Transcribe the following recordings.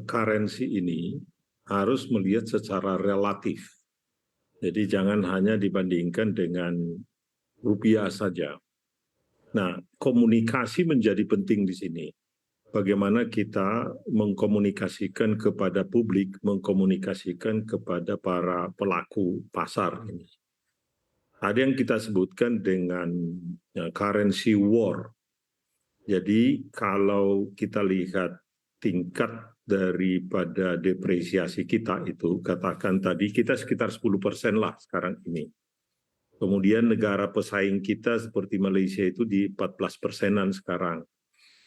currency ini harus melihat secara relatif. Jadi jangan hanya dibandingkan dengan rupiah saja. Nah, komunikasi menjadi penting di sini. Bagaimana kita mengkomunikasikan kepada publik, mengkomunikasikan kepada para pelaku pasar ini. Ada yang kita sebutkan dengan currency war. Jadi kalau kita lihat tingkat daripada depresiasi kita itu, katakan tadi kita sekitar 10% lah sekarang ini. Kemudian negara pesaing kita seperti Malaysia itu di 14%-an sekarang.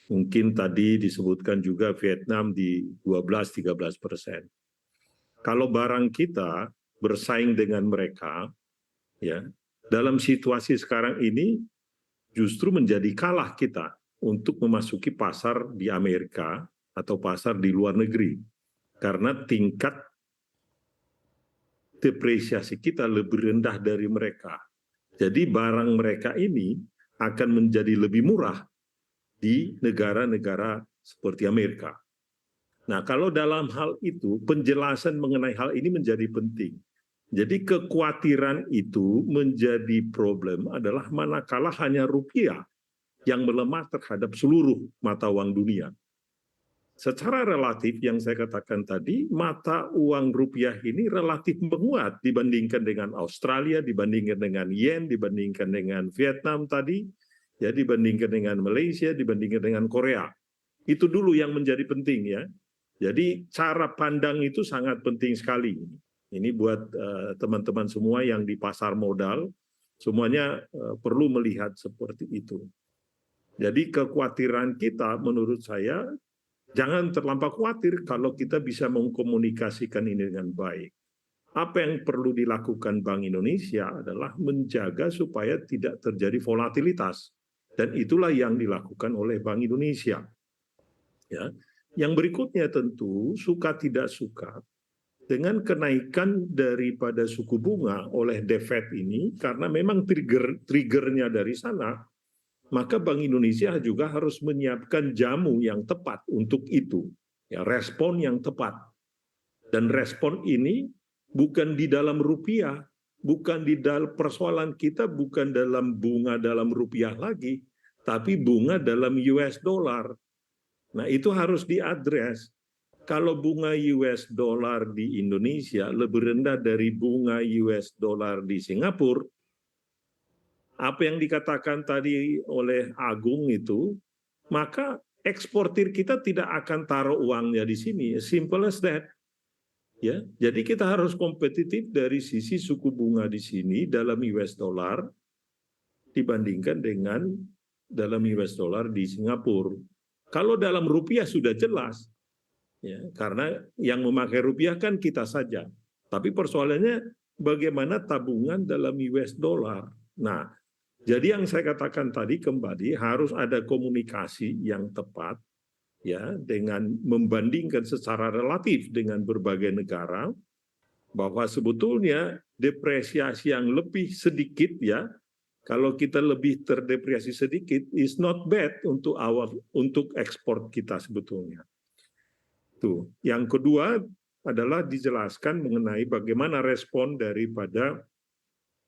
Mungkin tadi disebutkan juga Vietnam di 12-13%. Kalau barang kita bersaing dengan mereka, ya, dalam situasi sekarang ini justru menjadi kalah kita untuk memasuki pasar di Amerika atau pasar di luar negeri. Karena tingkat depresiasi kita lebih rendah dari mereka. Jadi barang mereka ini akan menjadi lebih murah di negara-negara seperti Amerika. Nah, kalau dalam hal itu, penjelasan mengenai hal ini menjadi penting. Jadi kekhawatiran itu menjadi problem adalah manakala hanya rupiah yang melemah terhadap seluruh mata uang dunia. Secara relatif yang saya katakan tadi, mata uang rupiah ini relatif menguat dibandingkan dengan Australia, dibandingkan dengan yen, dibandingkan dengan Vietnam tadi, ya dibandingkan dengan Malaysia, dibandingkan dengan Korea. Itu dulu yang menjadi penting ya. Jadi cara pandang itu sangat penting sekali. Ini buat teman-teman semua yang di pasar modal, semuanya perlu melihat seperti itu. Jadi kekhawatiran kita menurut saya, jangan terlampau khawatir kalau kita bisa mengkomunikasikan ini dengan baik. Apa yang perlu dilakukan Bank Indonesia adalah menjaga supaya tidak terjadi volatilitas. Dan itulah yang dilakukan oleh Bank Indonesia. Ya. Yang berikutnya tentu suka tidak suka dengan kenaikan daripada suku bunga oleh The Fed ini, karena memang triggernya dari sana, maka Bank Indonesia juga harus menyiapkan jamu yang tepat untuk itu, ya, respon yang tepat. Dan respon ini bukan di dalam rupiah, bukan di dalam persoalan kita, bukan dalam bunga dalam rupiah lagi, tapi bunga dalam US dollar. Nah, itu harus diadres. Kalau bunga US dollar di Indonesia lebih rendah dari bunga US dollar di Singapura, apa yang dikatakan tadi oleh Agung itu, maka eksportir kita tidak akan taruh uangnya di sini. Simple as that. Ya, jadi kita harus kompetitif dari sisi suku bunga di sini dalam US dollar dibandingkan dengan dalam US dollar di Singapura. Kalau dalam rupiah sudah jelas, ya, karena yang memakai rupiah kan kita saja. Tapi persoalannya bagaimana tabungan dalam US dollar. Nah, jadi yang saya katakan tadi kembali harus ada komunikasi yang tepat, ya, dengan membandingkan secara relatif dengan berbagai negara, bahwa sebetulnya depresiasi yang lebih sedikit, ya, kalau kita lebih terdepresiasi sedikit, is not bad untuk ekspor kita sebetulnya. Tuh. Yang kedua adalah dijelaskan mengenai bagaimana respon daripada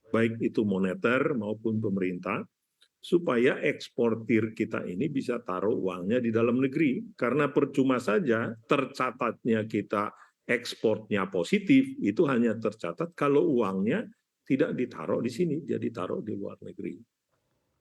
baik itu moneter maupun pemerintah, supaya eksportir kita ini bisa taruh uangnya di dalam negeri. Karena percuma saja tercatatnya kita ekspornya positif, itu hanya tercatat kalau uangnya tidak ditaruh di sini, dia ditaruh di luar negeri.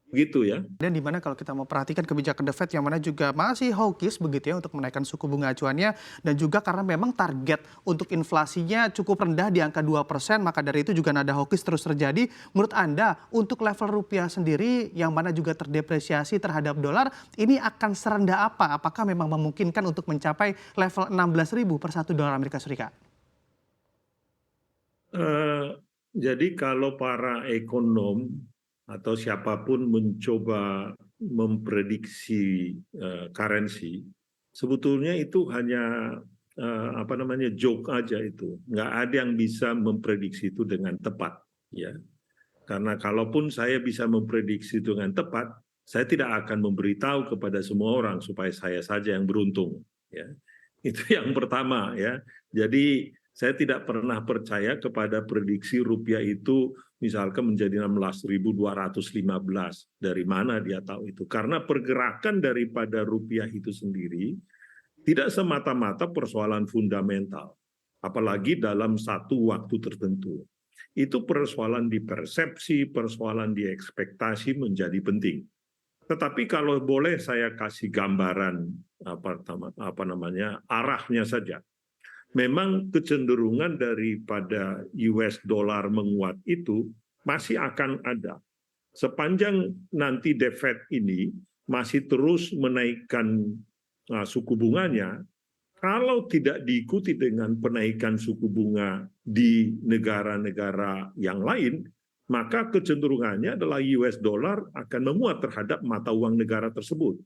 Begitu ya. Dan di mana kalau kita memperhatikan kebijakan The Fed yang mana juga masih hawkish begitu ya untuk menaikkan suku bunga acuannya, dan juga karena memang target untuk inflasinya cukup rendah di angka 2%, maka dari itu juga nada hawkish terus terjadi. Menurut Anda untuk level rupiah sendiri yang mana juga terdepresiasi terhadap dolar, ini akan serendah apa? Apakah memang memungkinkan untuk mencapai level 16.000 per $1 Amerika Serikat? Jadi kalau para ekonom atau siapapun mencoba memprediksi currency, sebetulnya itu hanya joke aja itu. Nggak ada yang bisa memprediksi itu dengan tepat, ya. Karena kalaupun saya bisa memprediksi itu dengan tepat, saya tidak akan memberitahu kepada semua orang supaya saya saja yang beruntung, ya. Itu yang pertama ya. Jadi saya tidak pernah percaya kepada prediksi rupiah itu misalkan menjadi 16.215. Dari mana dia tahu itu? Karena pergerakan daripada rupiah itu sendiri tidak semata-mata persoalan fundamental, apalagi dalam satu waktu tertentu. Itu persoalan di persepsi, persoalan di ekspektasi menjadi penting. Tetapi kalau boleh saya kasih gambaran arahnya saja. Memang kecenderungan daripada US dollar menguat itu masih akan ada. Sepanjang nanti The Fed ini masih terus menaikkan suku bunganya, kalau tidak diikuti dengan penaikan suku bunga di negara-negara yang lain, maka kecenderungannya adalah US dollar akan menguat terhadap mata uang negara tersebut.